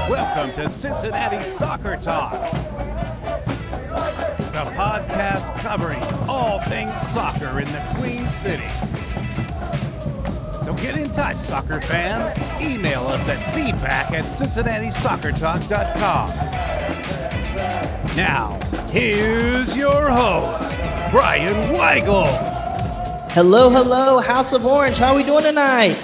Welcome to Cincinnati Soccer Talk, the podcast covering all things soccer in the Queen City. So get in touch, soccer fans. Email us at feedback@cincinnatissoccertalk.com. Now, here's your host, Brian Weigel. Hello, hello, House of Orange. How are we doing tonight?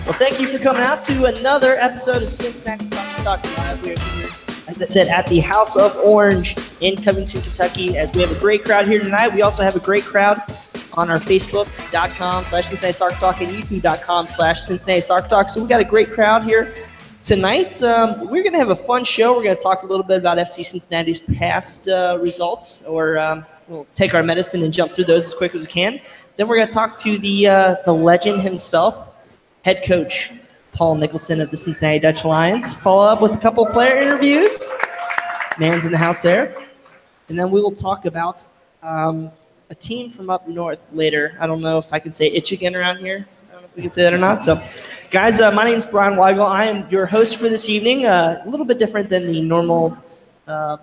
Well, thank you for coming out to another episode of Cincinnati Soccer Talk Live. We are here, as I said, at the House of Orange in Covington, Kentucky, as we have a great crowd here tonight. We also have a great crowd on our Facebook.com/Cincinnati Soccer Talk and YouTube.com/Cincinnati Soccer Talk. So we got a great crowd here tonight. We're going to have a fun show. We're going to talk a little bit about FC Cincinnati's past results, or we'll take our medicine and jump through those as quick as we can. Then we're going to talk to the legend himself, head coach Paul Nicholson of the Cincinnati Dutch Lions. Follow up with a couple player interviews. Man's in the house there. And then we will talk about a team from up north later. I don't know if I can say Itchigan around here. I don't know if we can say that or not. So, guys, my name is Brian Weigel. I am your host for this evening. A little bit different than the normal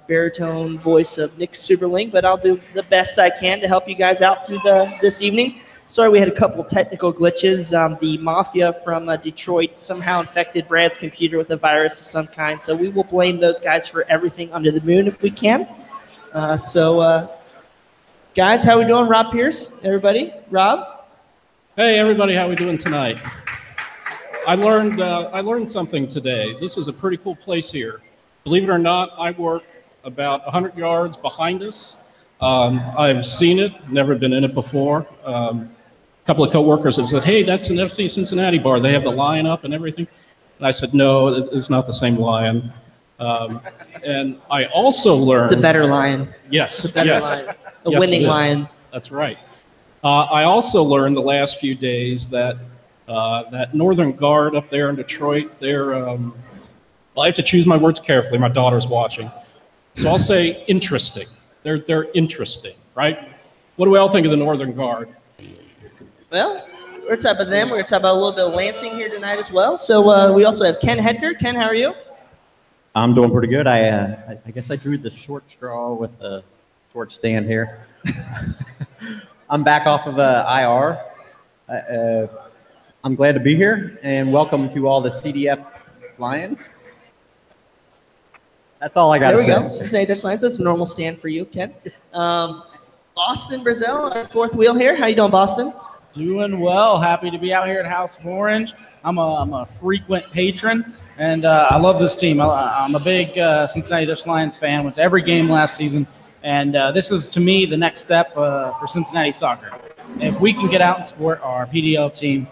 baritone voice of Nick Superling, but I'll do the best I can to help you guys out through this evening. Sorry, we had a couple technical glitches. The mafia from Detroit somehow infected Brad's computer with a virus of some kind, so we will blame those guys for everything under the moon if we can. Guys, how we doing? Rob Pierce, everybody? Rob? Hey, everybody, how we doing tonight? I learned something today. This is a pretty cool place here. Believe it or not, I work about 100 yards behind us. I've seen it, never been in it before. A couple of coworkers have said, hey, that's an FC Cincinnati bar. They have the lion up and everything. And I said, no, it's not the same lion. And I also learned... It's a better lion. Yes. It's a better lion. A winning lion. That's right. I also learned the last few days that that Northern Guard up there in Detroit, they're... I have to choose my words carefully. My daughter's watching. So I'll say interesting. They're interesting, right? What do we all think of the Northern Guard? Well, we're going to talk about them. We're going to talk about a little bit of Lansing here tonight as well. So we also have Ken Hedger. Ken, how are you? I'm doing pretty good. I guess I drew the short straw with the short stand here. I'm back off of IR. I'm glad to be here, and welcome to all the CDF Lions. That's all I got to say. There we go. Cincinnati Dutch Lions. That's a normal stand for you, Ken. Boston Brazil, our fourth wheel here. How you doing, Boston? Doing well. Happy to be out here at House of Orange. I'm a frequent patron, and I love this team. I'm a big Cincinnati Dutch Lions fan. Went to every game last season, and this is, to me, the next step for Cincinnati soccer. If we can get out and support our PDL team,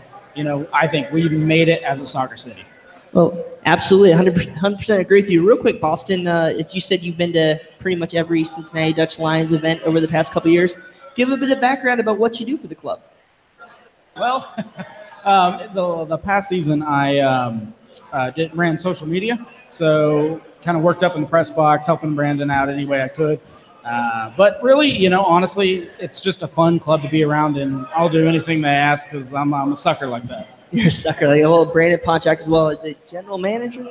I think we've made it as a soccer city. Well, absolutely, 100% agree with you. Real quick, Boston, as you said, you've been to pretty much every Cincinnati Dutch Lions event over the past couple of years. Give a bit of background about what you do for the club. Well, the past season I ran social media, so kind of worked up in the press box, helping Brandon out any way I could. But really, honestly, it's just a fun club to be around, and I'll do anything they ask because I'm a sucker like that. You're a sucker. Like, well, Brandon Ponchak as well. It's a general manager.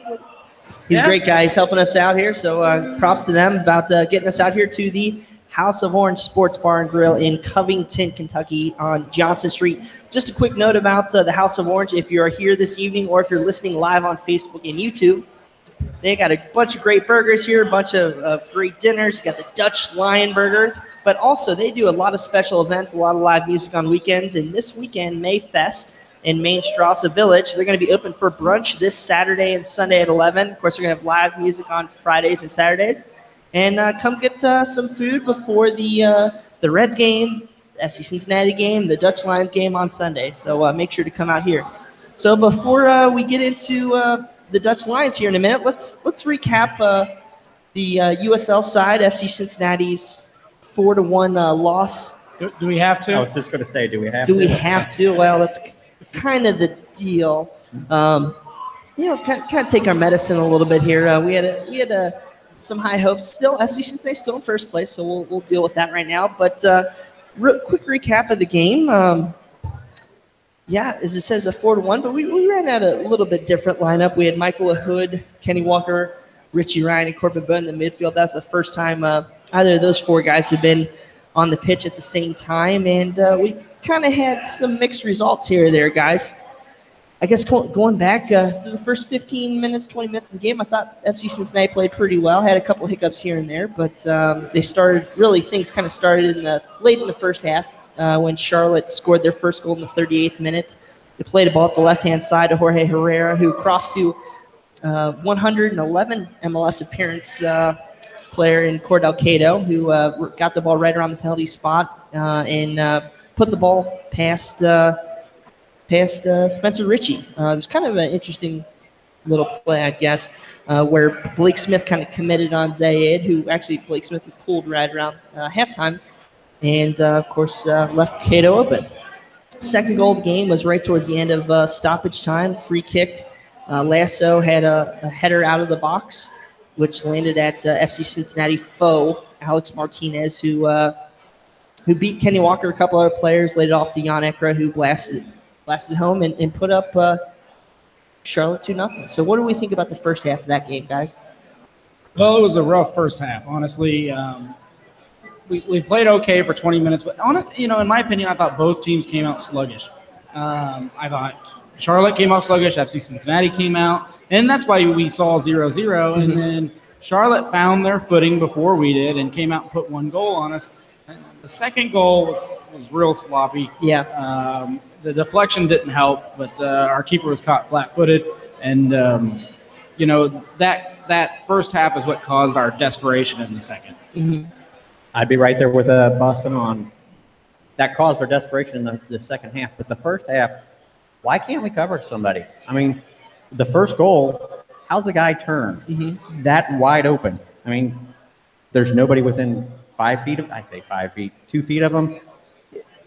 He's a great guy. He's helping us out here. So props to them about getting us out here to the House of Orange Sports Bar and Grill in Covington, Kentucky on Johnson Street. Just a quick note about the House of Orange. If you're here this evening or if you're listening live on Facebook and YouTube, they got a bunch of great burgers here, a bunch of great dinners. You got the Dutch Lion Burger. But also they do a lot of special events, a lot of live music on weekends. And this weekend, May Fest in Main Strasse Village. They're going to be open for brunch this Saturday and Sunday at 11. Of course, they're going to have live music on Fridays and Saturdays. And come get some food before the Reds game, the FC Cincinnati game, the Dutch Lions game on Sunday. So make sure to come out here. So before we get into the Dutch Lions here in a minute, let's recap the USL side, FC Cincinnati's 4-1 loss. Do we have to? I was just going to say, do we have to? Do we have to? Well, that's kind of the deal. kind of take our medicine a little bit here. We had some high hopes. Still, FC Cincinnati still in first place, so we'll deal with that right now. But quick recap of the game. As it says, a 4-1, but we ran out a little bit different lineup. We had Michael Hood, Kenny Walker, Richie Ryan, and Corbin Bowden in the midfield. That's the first time either of those four guys have been on the pitch at the same time, and we kind of had some mixed results here or there, guys. I guess going back through the first 15 minutes, 20 minutes of the game, I thought FC Cincinnati played pretty well. Had a couple of hiccups here and there, but things kind of started late in the first half when Charlotte scored their first goal in the 38th minute. They played a ball up the left-hand side to Jorge Herrera, who crossed to 111 MLS appearance player in Cordell Cato, who got the ball right around the penalty spot and put the ball past Spencer Ritchie. It was kind of an interesting little play, I guess, where Blake Smith kind of committed on Zayed, who actually Blake Smith pulled right around halftime, and, of course, left Cato open. Second goal of the game was right towards the end of stoppage time, free kick. Lasso had a header out of the box, which landed at FC Cincinnati foe, Alex Martinez, who beat Kenny Walker, a couple other players, laid it off to Jan Ekra, who blasted home and put up Charlotte 2-0. So what do we think about the first half of that game, guys? Well, it was a rough first half, honestly. We played okay for 20 minutes, but in my opinion, I thought both teams came out sluggish. I thought Charlotte came out sluggish, FC Cincinnati came out, and that's why we saw 0-0. Mm-hmm. And then Charlotte found their footing before we did and came out and put one goal on us. The second goal was real sloppy. Yeah. The deflection didn't help, but our keeper was caught flat-footed. And, that first half is what caused our desperation in the second. Mm-hmm. I'd be right there with Boston on. That caused our desperation in the second half. But the first half, why can't we cover somebody? I mean, the first goal, how's the guy turn that wide open? I mean, there's nobody within 5 feet of, I say 5 feet, 2 feet of them.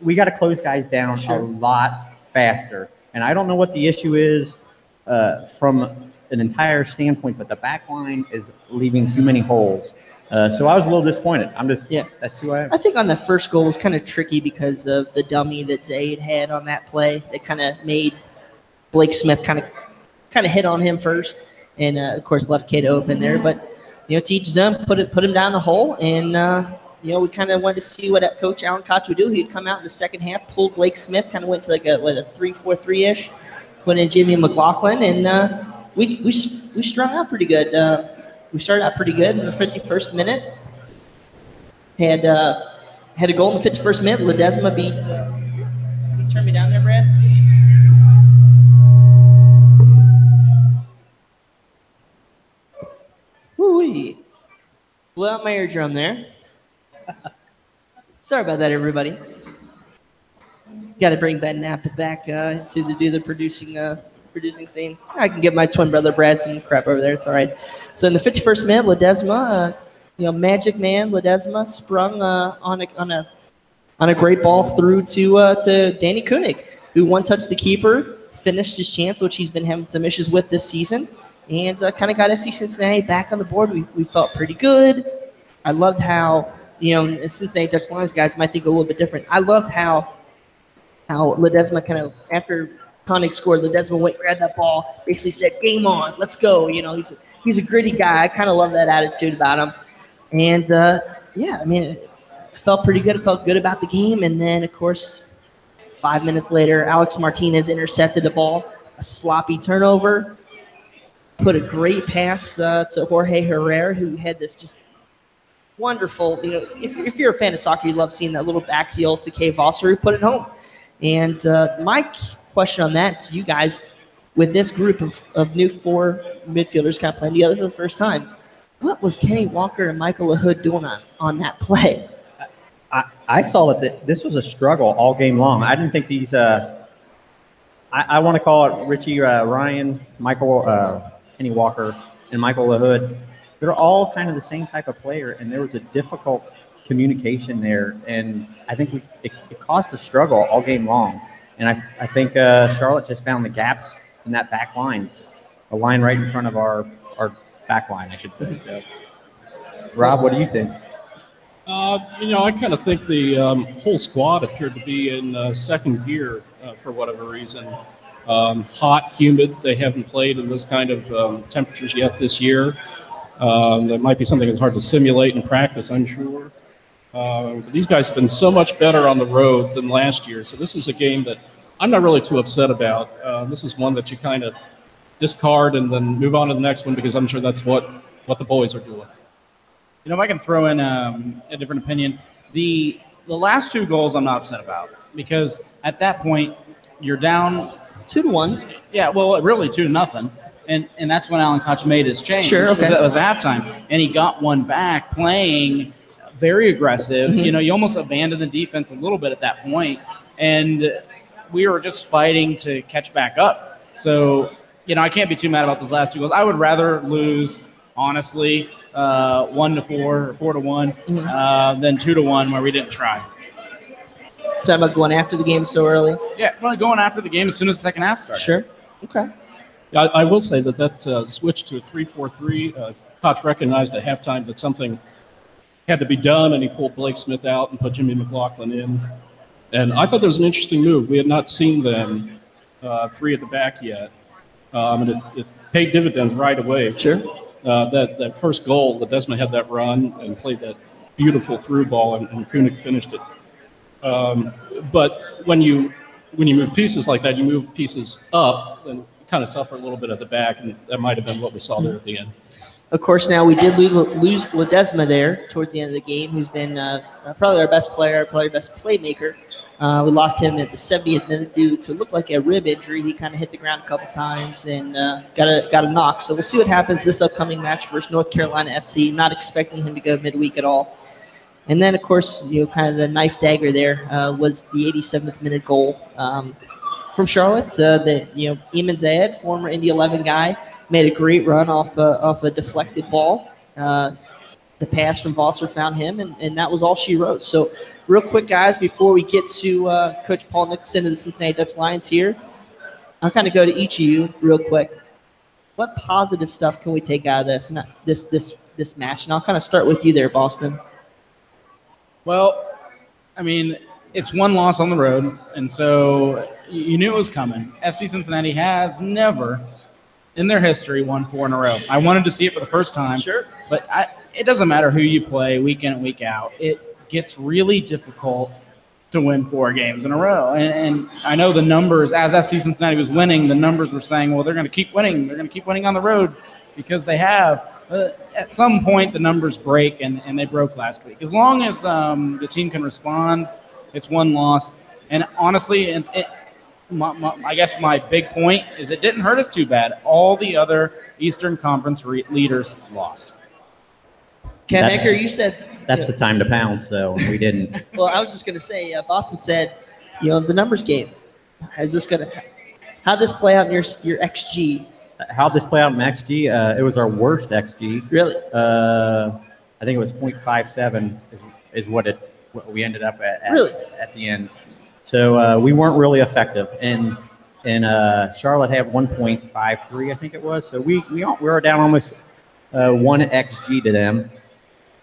We got to close guys down a lot faster. And I don't know what the issue is from an entire standpoint, but the back line is leaving too many holes. So I was a little disappointed. That's who I am. I think on the first goal was kind of tricky because of the dummy that Zaid had on that play. It kind of made Blake Smith kind of hit on him first, and of course left Cato open there. But to each his own, put him down the hole, and we kind of wanted to see what Coach Alan Koch would do. He'd come out in the second half, pulled Blake Smith, kind of went to like a 3-4-3-ish, put in Jimmy McLaughlin, and we strung out pretty good. We started out pretty good in the 51st minute. Had a goal in the 51st minute. Ledesma beat. Can you turn me down there, Brad? Woo-wee. Blew out my eardrum there. Sorry about that, everybody. Got to bring Ben Napa back to do the producing scene. I can give my twin brother Brad some crap over there. It's all right. So in the 51st minute, Ledesma, Magic Man Ledesma sprung on a great ball through to Danny Koenig, who one-touched the keeper, finished his chance, which he's been having some issues with this season, and kind of got FC Cincinnati back on the board. We felt pretty good. I loved how, Cincinnati Dutch Lions guys might think a little bit different. I loved how Ledesma kind of, after Koenig scored, Ledesma went, grabbed that ball, basically said, "Game on, let's go." He's a gritty guy. I kind of love that attitude about him. And it felt pretty good. It felt good about the game. And then, of course, 5 minutes later, Alex Martinez intercepted the ball, a sloppy turnover, put a great pass to Jorge Herrera, who had this just wonderful. If you're a fan of soccer, you love seeing that little back heel to Kay Vosser, who put it home. And my question on that to you guys, with this group of new four midfielders kind of playing together for the first time, what was Kenny Walker and Michael Hood doing on that play? I saw that this was a struggle all game long. I didn't think these I want to call it Richie Ryan, Kenny Walker, and Michael Hood. They're all kind of the same type of player, and there was a difficult communication there, and I think it caused a struggle all game long. And I think Charlotte just found the gaps in that back line. a line right in front of our back line, I should say. So, Rob, what do you think? I kind of think the whole squad appeared to be in second gear for whatever reason. Hot, humid. They haven't played in this kind of temperatures yet this year. There might be something that's hard to simulate in practice, I'm sure. But these guys have been so much better on the road than last year. So this is a game that I'm not really too upset about. This is one that you kind of discard and then move on to the next one because I'm sure that's what the boys are doing. If I can throw in a different opinion, the last 2 goals I'm not upset about because at that point you're down 2-1. Yeah, well, really 2-0, and that's when Alan Koch made his change. Sure, okay. It was halftime, and he got one back, playing very aggressive. Mm-hmm. You almost abandoned the defense a little bit at that point, and we were just fighting to catch back up. So, I can't be too mad about those last 2 goals. I would rather lose, honestly, 1-4 or 4-1 than 2-1 where we didn't try. Talking about going after the game so early? Yeah, well, going after the game as soon as the second half started. Sure. Okay. I will say that switch to a 3-4-3, Koch recognized at halftime that something had to be done, and he pulled Blake Smith out and put Jimmy McLaughlin in. And I thought that was an interesting move. We had not seen them 3 at the back yet, and it paid dividends right away. Sure. That first goal, Ledesma had that run and played that beautiful through ball, and Koenig finished it. But when you move pieces like that, you move pieces up and kind of suffer a little bit at the back, and that might have been what we saw there at the end. Of course, now we did lose Ledesma there towards the end of the game, who's been probably our best player, probably our best playmaker. We lost him at the 70th minute due to look like a rib injury. He kind of hit the ground a couple times and got a knock. So we'll see what happens this upcoming match versus North Carolina FC. Not expecting him to go midweek at all. And then, of course, kind of the knife dagger there was the 87th minute goal from Charlotte. Eamon Zayed, former Indy 11 guy, made a great run off a deflected ball. The pass from Vosser found him, and that was all she wrote. So real quick, guys, before we get to Coach Paul Nicholson of the Cincinnati Dutch Lions here, I'll kind of go to each of you real quick. What positive stuff can we take out of this match? And I'll kind of start with you there, Boston. Well, I mean, it's one loss on the road, and so you knew it was coming. FC Cincinnati has never, in their history, won 4 in a row. I wanted to see it for the first time. Sure. But it doesn't matter who you play week in and week out. It gets really difficult to win 4 games in a row. And I know the numbers, as FC Cincinnati was winning, the numbers were saying, well, they're going to keep winning. They're going to keep winning on the road because they have. At some point, the numbers break, and they broke last week. As long as the team can respond, it's one loss. And honestly, I guess my big point is it didn't hurt us too bad. All the other Eastern Conference leaders lost. Ken Anchor, you said that's the time to pounce, though. We didn't. Well, I was just going to say, Boston said, the numbers game. How'd this play out in your XG? How'd this play out in XG? It was our worst XG. Really? I think it was 0.57 is what we ended up at really? At the end. So we weren't really effective. And Charlotte had 1.53, I think it was. So we were down almost 1 XG to them.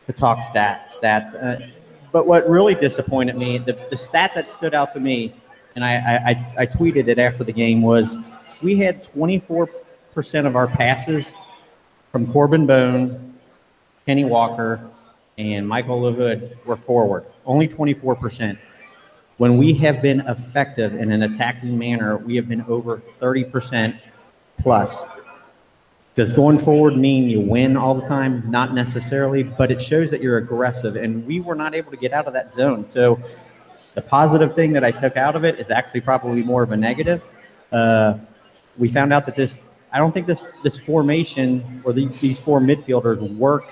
To talk stats. But what really disappointed me, the stat that stood out to me, and I tweeted it after the game, was we had 24% of our passes from Corbin Bone, Kenny Walker, and Michael LaHood were forward. Only 24%. When we have been effective in an attacking manner, we have been over 30% plus. Does going forward mean you win all the time? Not necessarily, but it shows that you're aggressive, and we were not able to get out of that zone. So the positive thing that I took out of it is actually probably more of a negative. We found out that I don't think this formation or these 4 midfielders work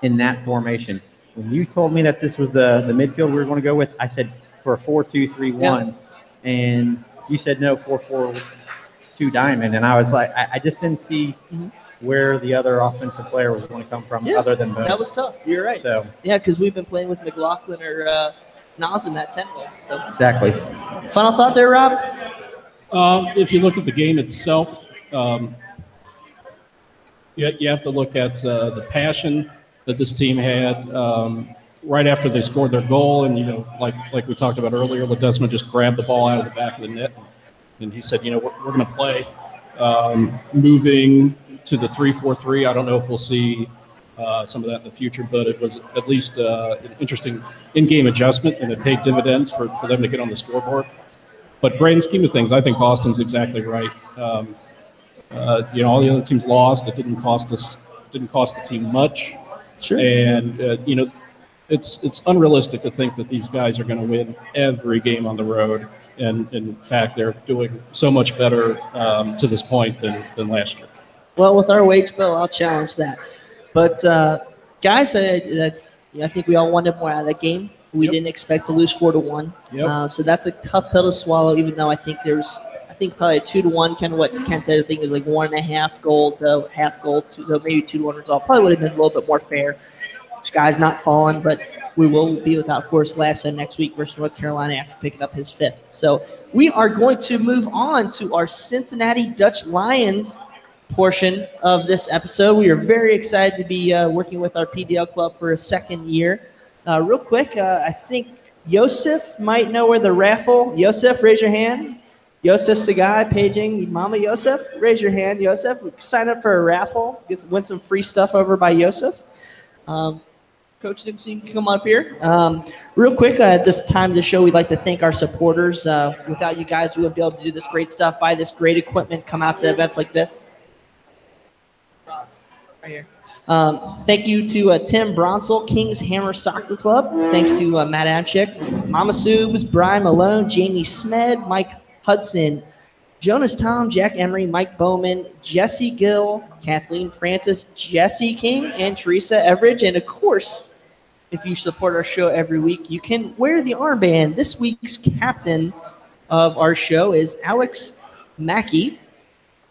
in that formation. When you told me that this was the midfield we were going to go with, I said for a 4-2-3-1, yeah. And you said no, 4-4-2 diamond, and I was like, I just didn't see where the other offensive player was going to come from other than Bone. That was tough. You're right. So yeah, because we've been playing with McLaughlin or Nas in that 10 role. So exactly. Final thought there, Rob? If you look at the game itself, You have to look at the passion that this team had right after they scored their goal, and like we talked about earlier, Ledesma just grabbed the ball out of the back of the net, and he said, we're going to play moving to the 3-4-3. I don't know if we'll see some of that in the future, but it was at least an interesting in-game adjustment, and it paid dividends for them to get on the scoreboard. But grand scheme of things, I think Boston's exactly right. All the other teams lost. It didn't cost the team much. Sure. And it's unrealistic to think that these guys are going to win every game on the road. And in fact, they're doing so much better to this point than last year. Well, with our wage bill, I'll challenge that. But guys, I think we all wanted more out of that game. We didn't expect to lose 4-1. Yep. So that's a tough pill to swallow. Even though I think probably a 2-1, kind of what Ken said. I think it was like 1.5 goal to half goal, so maybe 2-1 result. Probably would have been a little bit more fair. Sky's not falling, but we will be without Forrest Lasso next week versus North Carolina after picking up his 5th. So we are going to move on to our Cincinnati Dutch Lions portion of this episode. We are very excited to be working with our PDL club for a second year. Real quick, I think Yosef might know where the raffle. Yosef, raise your hand. Yosef's the guy paging Mama Yosef. Raise your hand, Yosef. Sign up for a raffle. Win some free stuff over by Yosef. Coach Nicholson, you can come up here. Real quick, at this time of the show, we'd like to thank our supporters. Without you guys, we wouldn't be able to do this great stuff, buy this great equipment, come out to events like this. Right here. Thank you to Tim Bronsel, King's Hammer Soccer Club. Thanks to Matt Amchik, Mama Subs, Brian Malone, Jamie Smed, Mike Hudson, Jonas Tom, Jack Emery, Mike Bowman, Jesse Gill, Kathleen Francis, Jesse King, and Teresa Everidge. And of course, if you support our show every week, you can wear the armband. This week's captain of our show is Alex Mackey.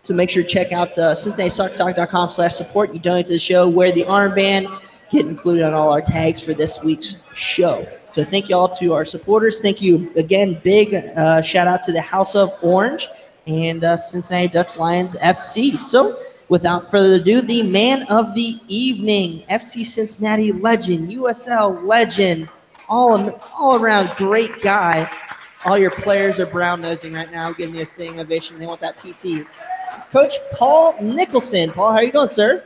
So make sure to check out CincinnatiSoccerTalk.com/support. You donate to the show, wear the armband, get included on all our tags for this week's show. So thank you all to our supporters. Thank you again. Big shout out to the House of Orange and Cincinnati Dutch Lions FC. So without further ado, the man of the evening, FC Cincinnati legend, USL legend, all around great guy. All your players are brown nosing right now, giving me a standing ovation. They want that PT. Coach Paul Nicholson. Paul, how are you doing, sir?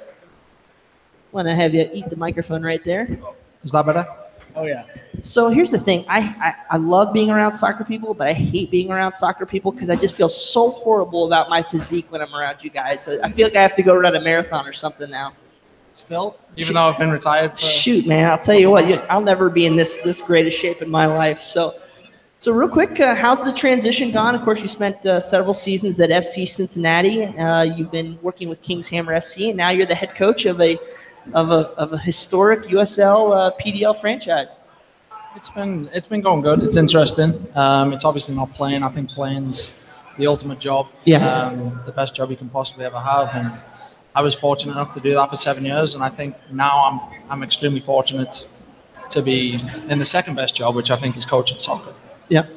Want to have you eat the microphone right there. Is that better? Oh, yeah. So here's the thing. I love being around soccer people, but I hate being around soccer people because I just feel so horrible about my physique when I'm around you guys. I feel like I have to go run a marathon or something now. Still? Even though I've been retired for... Shoot, man. I'll tell you what. I'll never be in this great a shape in my life. So real quick, how's the transition gone? Of course, you spent several seasons at FC Cincinnati. You've been working with King's Hammer FC, and now you're the head coach of a historic USL PDL franchise. It's been going good. It's interesting. It's obviously not playing. I think playing's the ultimate job. Yeah. The best job you can possibly ever have. And I was fortunate enough to do that for 7 years. And I think now I'm extremely fortunate to be in the second best job, which I think is coaching soccer. Yeah.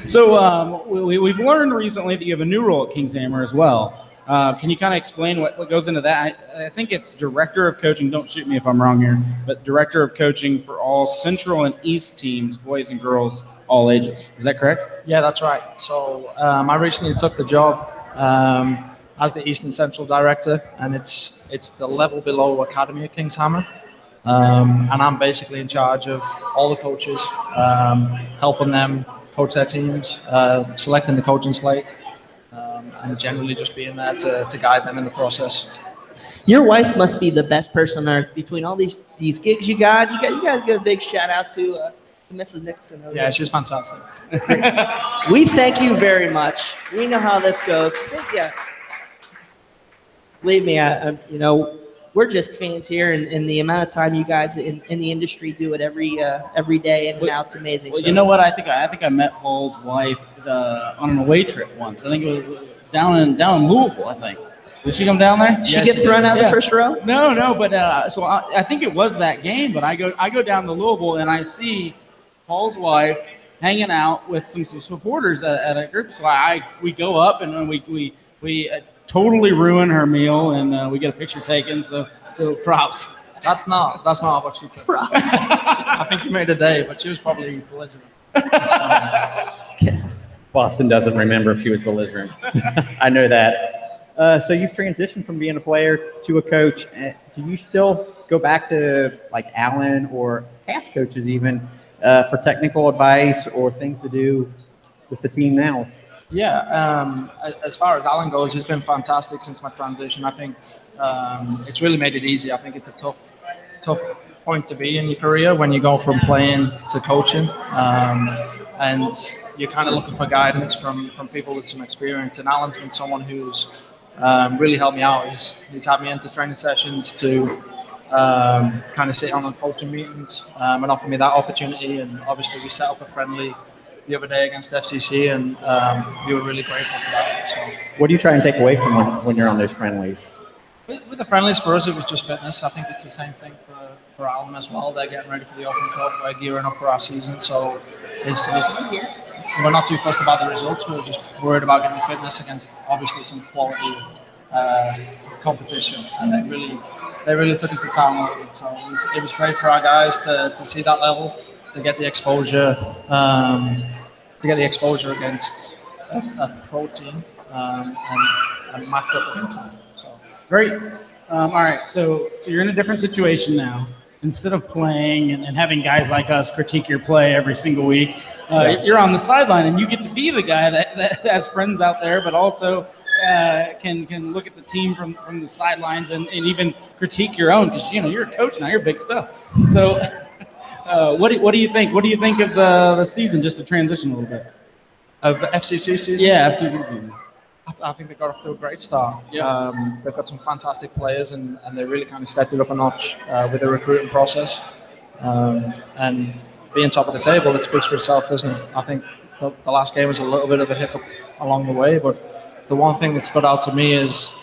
So we've learned recently that you have a new role at King's Hammer as well. Can you kind of explain what goes into that? I think it's Director of Coaching. Don't shoot me if I'm wrong here, but Director of Coaching for all Central and East teams, boys and girls, all ages. Is that correct? Yeah, that's right. So I recently took the job as the East and Central Director, and it's the level below Academy at King's Hammer. And I'm basically in charge of all the coaches, helping them coach their teams, selecting the coaching slate, and generally just being there to guide them in the process. Your wife must be the best person on earth. Between all these gigs you got to give a big shout out to Mrs. Nicholson. Yeah, she's fantastic. We thank you very much. We know how this goes. Yeah. Believe me, we're just fans here, and the amount of time you guys in the industry do it every day and now, it's amazing. Well, you know what? I think I met Paul's wife on an away trip once. I think it was down in Louisville. I think. Did she come down there? Did she get thrown out the first row? No. But so I think it was that game. But I go down to Louisville and I see Paul's wife hanging out with some supporters at a group. So we go up and we totally ruin her meal, and we get a picture taken. So props. That's not what she took. I think you made a day, but she was probably belligerent. Boston doesn't remember if she was belligerent. I know that. So you've transitioned from being a player to a coach. Do you still go back to like Alan or past coaches even for technical advice or things to do with the team now? Yeah, as far as Alan goes, he's been fantastic since my transition. I think it's really made it easy. I think it's a tough point to be in your career when you go from playing to coaching, and you're kind of looking for guidance from people with some experience. And Alan's been someone who's really helped me out. He's had me into training sessions to kind of sit on coaching meetings and offer me that opportunity. And obviously we set up a friendly the other day against FCC, and we were really grateful for that. So, what do you try and take away from when you're on those friendlies? With the friendlies, for us, it was just fitness. I think it's the same thing for Alan as well. They're getting ready for the Open Cup. We're gearing up for our season. So we're not too fussed about the results. We're just worried about getting fitness against, obviously, some quality competition. And they really took us to town with it. So it was great for our guys to see that level, to get the exposure, against a pro team and match up against them. Great. All right. So you're in a different situation now. Instead of playing and having guys like us critique your play every single week, you're on the sideline and you get to be the guy that has friends out there, but also can look at the team from the sidelines and even critique your own, because you're a coach now. You're big stuff. So what do you think? What do you think of the season? Just to transition a little bit. Of the FCC season? Yeah, FCC season. I think they got off to a great start. Yeah. They've got some fantastic players, and they really kind of stepped it up a notch with the recruiting process. And being top of the table, it speaks for itself, doesn't it? I think the last game was a little bit of a hiccup along the way, but the one thing that stood out to me is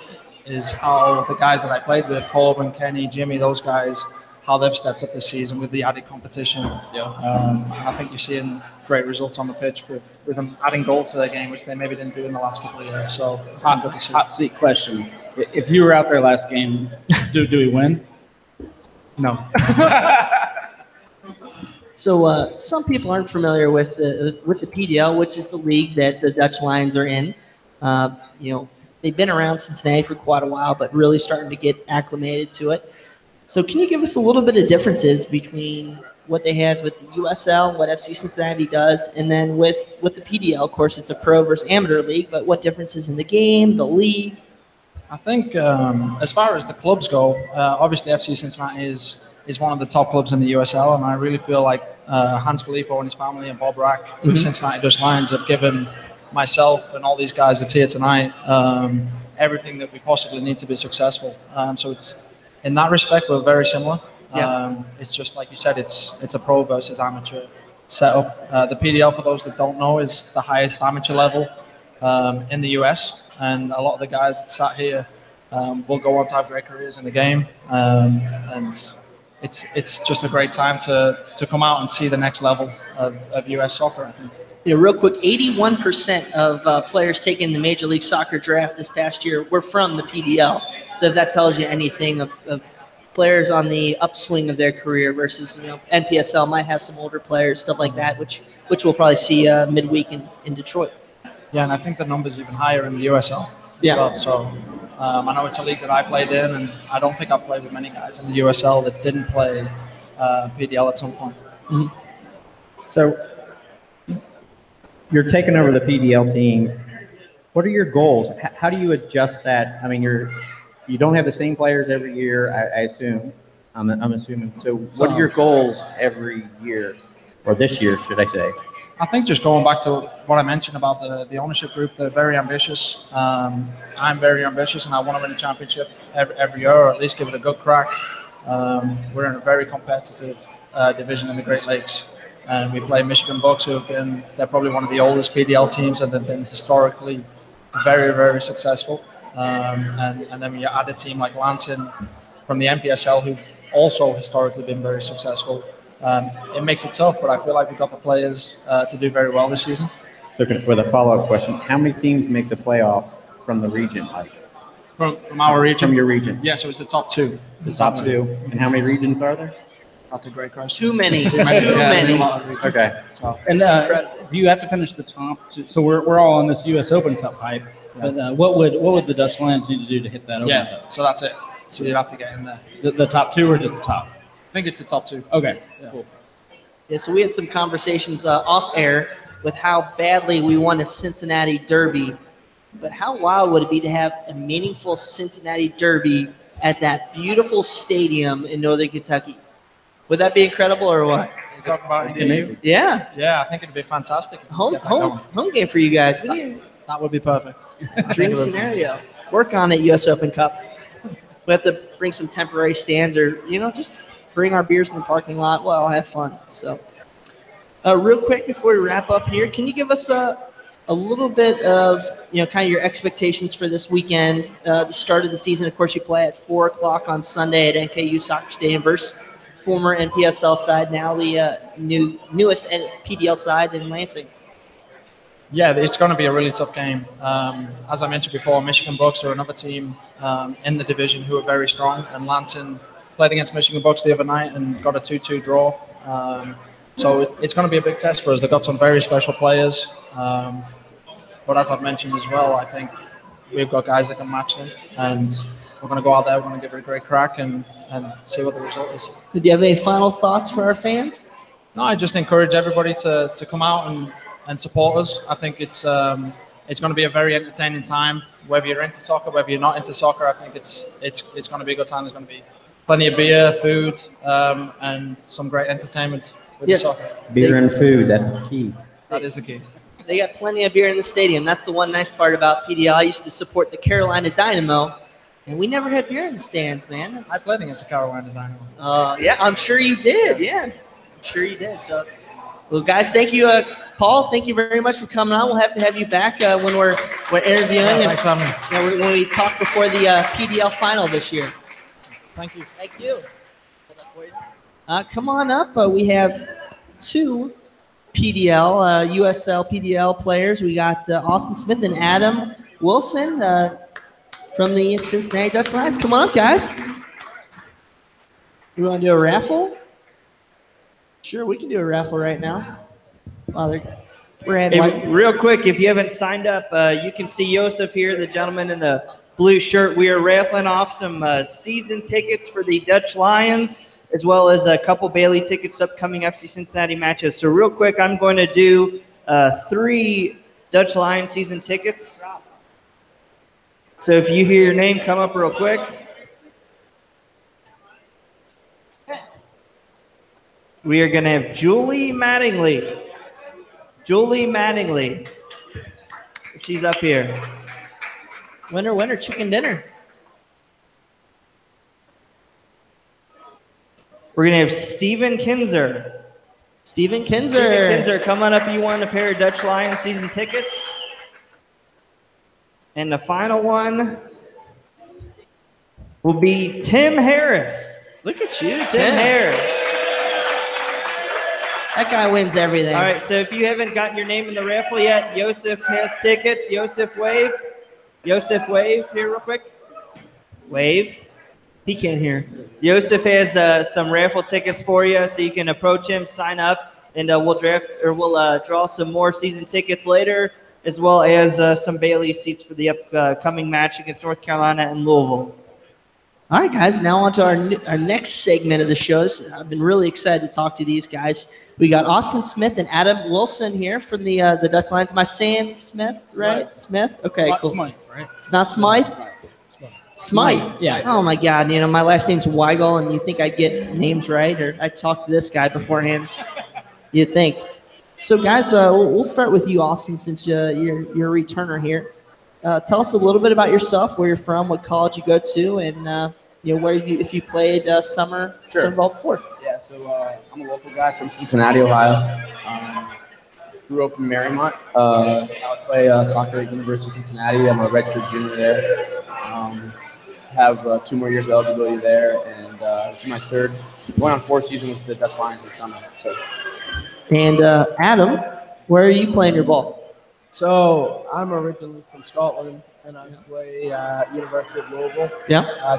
how the guys that I played with, Corbin, Kenny, Jimmy, those guys, how they've stepped up this season with the added competition. Yeah. I think you're seeing great results on the pitch with them adding goal to their game, which they maybe didn't do in the last couple of years. So, hot seat question: if you were out there last game, do we win? No. So some people aren't familiar with the PDL, which is the league that the Dutch Lions are in. They've been around Cincinnati for quite a while, but really starting to get acclimated to it. So can you give us a little bit of differences between what they have with the USL, what FC Cincinnati does, and then with the PDL? Of course, it's a pro versus amateur league, but what differences in the game, the league? I think as far as the clubs go, obviously FC Cincinnati is one of the top clubs in the USL, and I really feel like Hans Filippo and his family and Bob Rack with Cincinnati Dutch Lions have given myself and all these guys that's here tonight everything that we possibly need to be successful. So it's in that respect, we're very similar. Yeah. It's just like you said, it's a pro versus amateur setup. The PDL, for those that don't know, is the highest amateur level in the US, and a lot of the guys that sat here will go on to have great careers in the game. And it's just a great time to come out and see the next level of US soccer, I think. Real quick, 81% of players taking the Major League Soccer draft this past year were from the PDL. So if that tells you anything of players on the upswing of their career versus, NPSL might have some older players, stuff like that, which we'll probably see midweek in Detroit. Yeah, and I think the number's even higher in the USL as well. So I know it's a league that I played in, and I don't think I've played with many guys in the USL that didn't play PDL at some point. Mm-hmm. So you're taking over the PDL team. What are your goals? How do you adjust that? I mean, you don't have the same players every year, I assume. I'm assuming. So what are your goals every year, or this year, should I say? I think just going back to what I mentioned about the ownership group, they're very ambitious. I'm very ambitious, and I want to win a championship every year, or at least give it a good crack. We're in a very competitive division in the Great Lakes. And we play Michigan Bucks, they're probably one of the oldest PDL teams, and they've been historically very, very successful. And then when you add a team like Lansing from the NPSL, who've also historically been very successful, it makes it tough, but I feel like we've got the players to do very well this season. So with a follow-up question, how many teams make the playoffs from the region? From our region. From your region. Yeah, so it's the top two. The top two. And how many regions are there? That's a great question. Too many. There's Yeah, too there's a many. lot of regions. Okay. So, And do you have to finish the top two? So we're all on this U.S. Open Cup hype. But what would the Dutch Lions need to do to hit that Open Cup? so that's it. So you'd have to get in there. The top two or just the top? I think it's the top two. Okay, Yeah. cool. Yeah, so we had some conversations off air with how badly we won a Cincinnati Derby. But how wild would it be to have a meaningful Cincinnati Derby at that beautiful stadium in Northern Kentucky? Would that be incredible or what? You talk about it. Amazing. Yeah. Yeah, I think it'd be fantastic. if we Home get that going. game for you guys. We need That would be perfect. a dream scenario. Work on it, U.S. Open Cup. We have to bring some temporary stands or, just bring our beers in the parking lot. Well, have fun. So, real quick before we wrap up here, can you give us a little bit of, kind of your expectations for this weekend, the start of the season? Of course, you play at 4 o'clock on Sunday at NKU Soccer Stadium versus former NPSL side, now the newest PDL side in Lansing. Yeah, it's going to be a really tough game. As I mentioned before, Michigan Bucks are another team in the division who are very strong, and Lansing played against Michigan Bucks the other night and got a 2-2 draw. So it's going to be a big test for us. They've got some very special players. But as I've mentioned as well, I think we've got guys that can match them, and we're going to go out there, we're going to give it a great crack and see what the result is. Do you have any final thoughts for our fans? No, I just encourage everybody to come out and support us. I think it's going to be a very entertaining time. Whether you're into soccer, whether you're not into soccer, I think it's going to be a good time. There's going to be plenty of beer, food, and some great entertainment with the soccer. Beer and food, that's key. That is the key. They got plenty of beer in the stadium. That's the one nice part about PDL. I used to support the Carolina Dynamo, and we never had beer in the stands, man. I played against the Carolina Dynamo. Yeah, I'm sure you did. Yeah, I'm sure you did. So, well, guys, thank you, Paul. Thank you very much for coming on. We'll have to have you back when we're interviewing Thanks for having me. when we talk before the PDL final this year. Thank you. Thank you. Come on up. We have two PDL, USL PDL players. We got Austin Smith and Adam Wilson from the Cincinnati Dutch Lions. Come on up, guys. You want to do a raffle? Sure, we can do a raffle right now. We're at real quick, if you haven't signed up, you can see Joseph here, the gentleman in the blue shirt. We are raffling off some season tickets for the Dutch Lions, as well as a couple Bailey tickets to upcoming FC Cincinnati matches. So real quick, I'm going to do 3 Dutch Lions season tickets. So if you hear your name, come up real quick. We are going to have Julie Mattingly. Julie Mattingly. She's up here. Winner, chicken dinner. We're going to have Steven Kinzer. Steven Kinzer, come on up. You won a pair of Dutch Lions season tickets. And the final one will be Tim Harris. Look at you, Tim Harris. That guy wins everything. All right, so if you haven't gotten your name in the raffle yet, Joseph has tickets. Joseph, wave. Joseph, wave here real quick. Wave. He can't hear. Joseph has some raffle tickets for you, so you can approach him, sign up, and we'll draw some more season tickets later, as well as some Bailey seats for the upcoming match against North Carolina and Louisville. All right, guys, now on to our next segment of the shows. I've been really excited to talk to these guys. We got Austin Smith and Adam Wilson here from the Dutch Lions. Am I saying Smith, right? Smith? Okay, cool. Smythe, right? It's not Smythe? Smythe. Yeah. Oh, my God. My last name's Weigel, and you think I'd get names right? Or I talked to this guy beforehand. You'd think. So, guys, we'll start with you, Austin, since you're a returner here. Tell us a little bit about yourself, where you're from, what college you go to, and where if you played summer ball before. Yeah, so I'm a local guy from Cincinnati, Ohio. Grew up in Marymount. I play soccer at University of Cincinnati. I'm a redshirt junior there. Have 2 more years of eligibility there, and this is my going on 4th season with the Dutch Lions this summer. So. And Adam, where are you playing your ball? So I'm originally from Scotland, and I play at University of Louisville. Yeah. I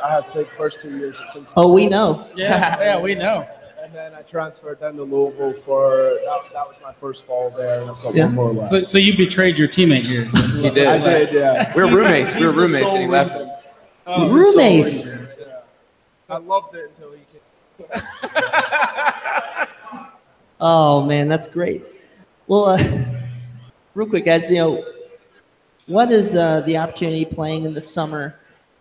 have played the first 2 years at Cincinnati. Oh, we know. Yeah, we know. And then I transferred down to Louisville for that was my first fall there, and I've got Yeah. one more left. So you betrayed your teammate here. He did. I did, yeah. We were roommates. We were He's the roommates, sole and he left reason. us. He's the sole Roommates. reason, yeah. I loved it until he came. Oh man, that's great. Well, real quick, guys, what is the opportunity playing in the summer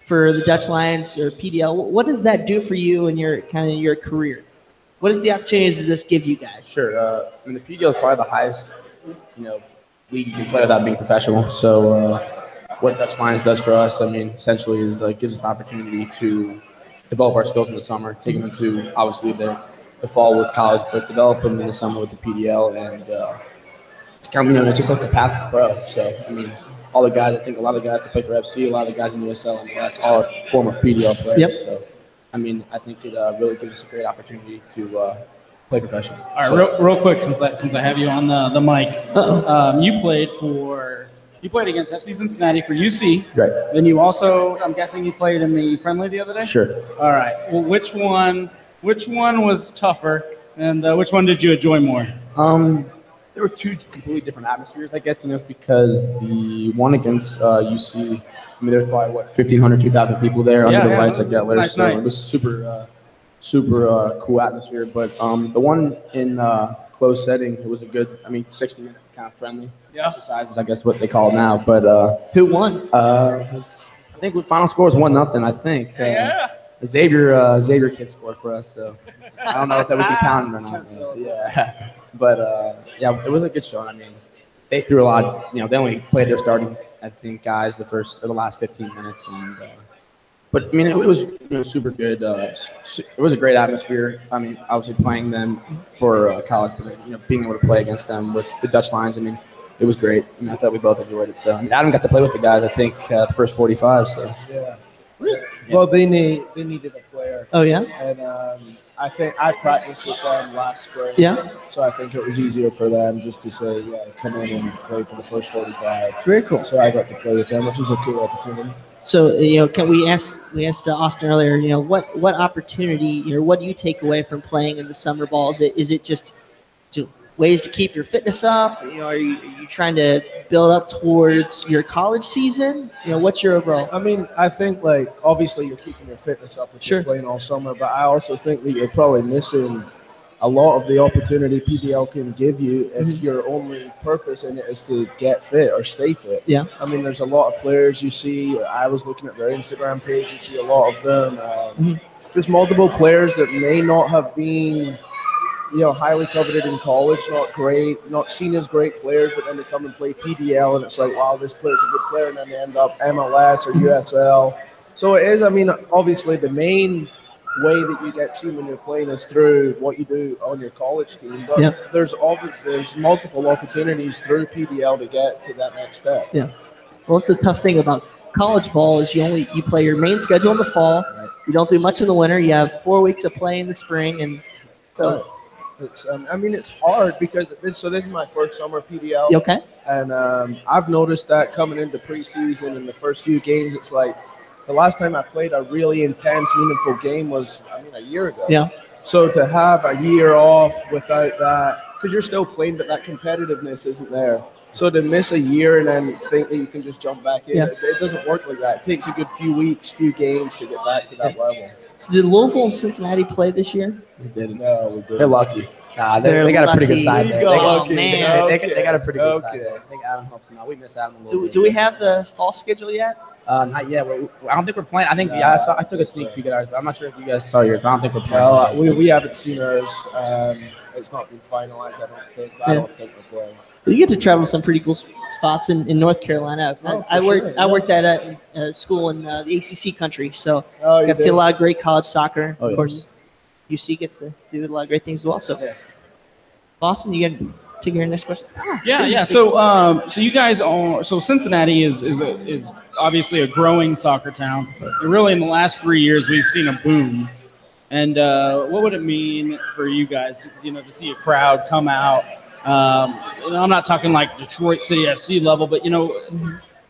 for the Dutch Lions or PDL? What does that do for you and your career? What is the opportunities does this give you guys? Sure. I mean, the PDL is probably the highest, league you can play without being professional. So what Dutch Lions does for us, I mean, essentially is gives us the opportunity to develop our skills in the summer, take them into obviously the fall with college, but develop them in the summer with the PDL, and it's just like a path to pro. So I mean, all the guys, I think a lot of the guys that play for FC, a lot of the guys in USL and PDL, all are former PDL players. Yep. So I mean, I think it really gives us a great opportunity to play professional. All right, real quick, since I have you on the mic, you played against FC Cincinnati for UC. Right. Then you also, I'm guessing, you played in the friendly the other day. Sure. All right. Well, which one was tougher, and which one did you enjoy more? There were two completely different atmospheres, I guess, because the one against UC, I mean, there's probably 1,500, 2,000 people there under the lights at Gettler, nice so night. it was super cool atmosphere. But the one in closed setting, it was a good, 60-minute kind of friendly exercises, I guess what they call it now. But Who won? I think the final score was 1-0. I think. Xavier kid scored for us, so I don't know if that we can count it or not. Yeah, but it was a good show. I mean, they threw a lot. They only played their starting, I think, guys the last 15 minutes, and but I mean, it was super good. It was a great atmosphere. I mean, obviously playing them for college, but being able to play against them with the Dutch Lions, I mean, it was great. I mean, I thought we both enjoyed it. So I mean, Adam got to play with the guys, I think, the first 45. So Yeah. Well, they needed a player. Oh yeah. And I think I practiced with them last spring. Yeah. So I think it was easier for them just to say, yeah, come in and play for the first 45. Very cool. So I got to play with them, which was a cool opportunity. So can we asked Austin earlier, what opportunity, what do you take away from playing in the summer ball? Is it just ways to keep your fitness up? Are you trying to build up towards your college season? What's your overall? I mean, I think obviously you're keeping your fitness up if you're playing all summer, but I also think that you're probably missing a lot of the opportunity PDL can give you if your only purpose in it is to get fit or stay fit. Yeah. I mean, there's a lot of players you see. I was looking at their Instagram page. You see a lot of them. There's multiple players that may not have been highly coveted in college, not seen as great players, but then they come and play PDL, and it's like, wow, this player's a good player, and then they end up MLS or USL. So it is, obviously the main way that you get seen when you're playing is through what you do on your college team, but there's multiple opportunities through PDL to get to that next step. Yeah. Well, it's the tough thing about college ball is you play your main schedule in the fall. Right. You don't do much in the winter. You have 4 weeks of play in the spring, and so. Right. It's hard because this is my first summer PDL. Okay. And I've noticed that coming into preseason and the first few games, it's like the last time I played a really intense, meaningful game was, a year ago. Yeah. So to have a year off without that, because you're still playing, but that competitiveness isn't there. So to miss a year and then think that you can just jump back in, it doesn't work like that. It takes a good few weeks, few games to get back to that level. So did Louisville and Cincinnati play this year? We didn't. No, we didn't. They're lucky. They got a pretty good side there. They got a pretty good side there. I think Adam helps them out. We miss Adam a little bit. Do we have the fall schedule yet? Not yet. I don't think we're playing. I think I took a sneak peek at ours, but I'm not sure if you guys saw yours. But I don't think we're playing. We haven't seen ours. It's not been finalized, I don't think. But I don't think we're playing. You get to travel some pretty cool spots in North Carolina. I worked at a school in the ACC country, so I got to see a lot of great college soccer. Of course, UC gets to do a lot of great things as well. So, Boston, you can take your next question. Yeah. So you guys so Cincinnati is obviously a growing soccer town. And really, in the last 3 years, we've seen a boom. And what would it mean for you guys to see a crowd come out? I'm not talking like Detroit City FC level, but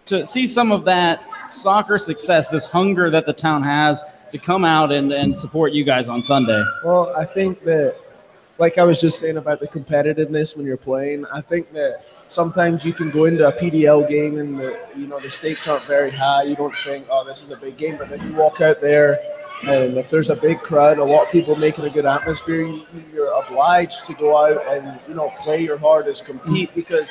to see some of that soccer success, this hunger that the town has to come out and support you guys on Sunday? Well, I think that, like I was just saying about the competitiveness when you're playing, I think that sometimes you can go into a PDL game and the stakes aren't very high. You don't think, oh, this is a big game, but then you walk out there, and if there's a big crowd, a lot of people making a good atmosphere, you're obliged to go out and play your hardest, compete, because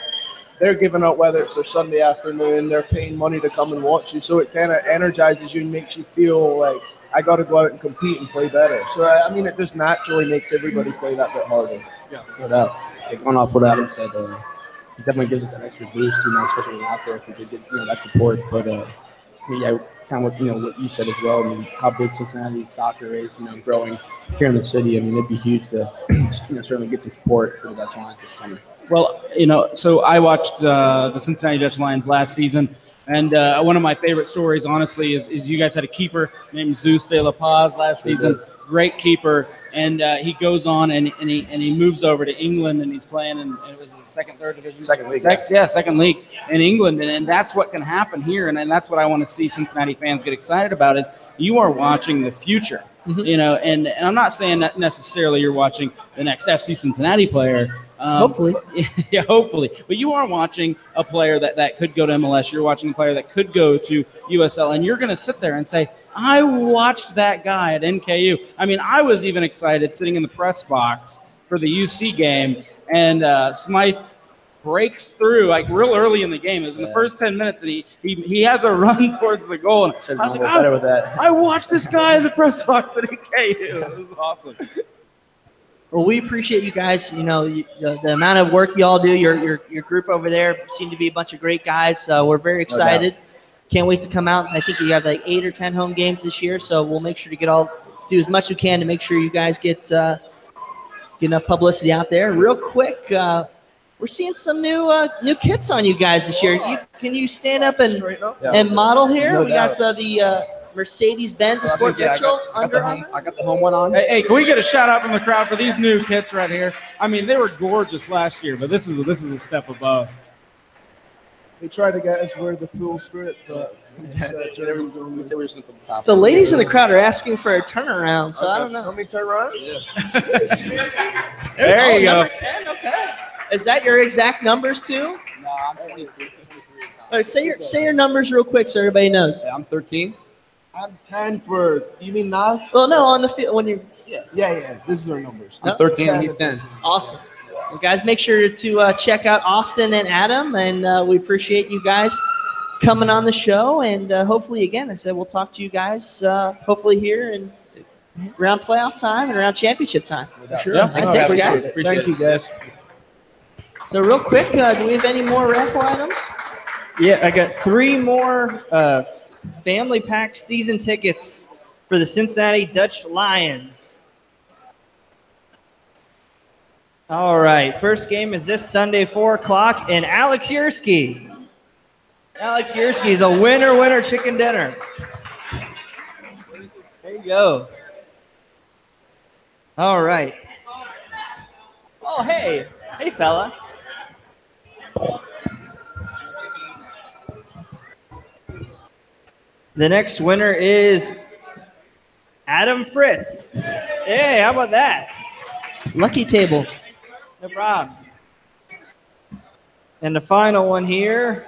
they're giving out, whether it's a Sunday afternoon, they're paying money to come and watch you. So it kind of energizes you and makes you feel like, I got to go out and compete and play better. So, I mean, it just naturally makes everybody play that bit harder. Yeah. Going off what Adam said, it definitely gives us that extra boost, especially when we're out there, if we could get that support. But, kind of what you said as well. I mean, how big Cincinnati soccer is, growing here in the city. I mean, it'd be huge to, certainly get some support for the Dutch Lions this summer. Well, so I watched the Cincinnati Dutch Lions last season, and one of my favorite stories, honestly, is you guys had a keeper named Zeus de la Paz last season. Great keeper, and he goes on and he moves over to England, and he's playing in it was the second, third division, second league, second league in England, and that's what can happen here, and that's what I want to see Cincinnati fans get excited about is you are watching the future, and I'm not saying that necessarily you're watching the next FC Cincinnati player. Hopefully. Yeah, hopefully. But you are watching a player that could go to MLS. You're watching a player that could go to USL, and you're going to sit there and say, I watched that guy at NKU. I mean, I was even excited sitting in the press box for the UC game, and Smythe breaks through like real early in the game. It was in the first 10 minutes, and he has a run towards the goal. And I was like, I watched this guy in the press box at NKU. It was awesome. Well, we appreciate you guys. The amount of work y'all do. Your group over there seem to be a bunch of great guys. We're very excited. Can't wait to come out. I think you have like 8 or 10 home games this year, so we'll make sure to do as much as we can to make sure you guys get enough publicity out there. Real quick, we're seeing some new kits on you guys this year. Can you stand up and model here? No we doubt. got the Mercedes-Benz of Fort Mitchell. I got the home one on. Hey, can we get a shout out from the crowd for these new kits right here? I mean, they were gorgeous last year, but this is a step above. They tried to get us wear the full strip, but the ladies in the crowd are asking for a turnaround, so I don't know. Let me turn around. There you go. Number 10, okay. Is that your exact numbers too? No, I'm 23. Say your numbers real quick so everybody knows. I'm 13. I'm 10 for, you mean now? Well, no, on the field when you. Yeah. This is our numbers. I'm 13 and he's 10. Awesome. Well, guys, make sure to check out Austin and Adam, and we appreciate you guys coming on the show. And hopefully, again, I said we'll talk to you guys hopefully here and around playoff time and around championship time. Sure. Yeah. Thanks, guys. Thank you, guys. So real quick, do we have any more raffle items? Yeah, I got 3 more family pack season tickets for the Cincinnati Dutch Lions. All right, first game is this Sunday, 4 o'clock, and Alex Yersky. Alex Yersky is a winner chicken dinner. There you go. All right. Oh, hey. Hey, fella. The next winner is Adam Fritz. Hey, how about that? Lucky table. No problem. And the final one here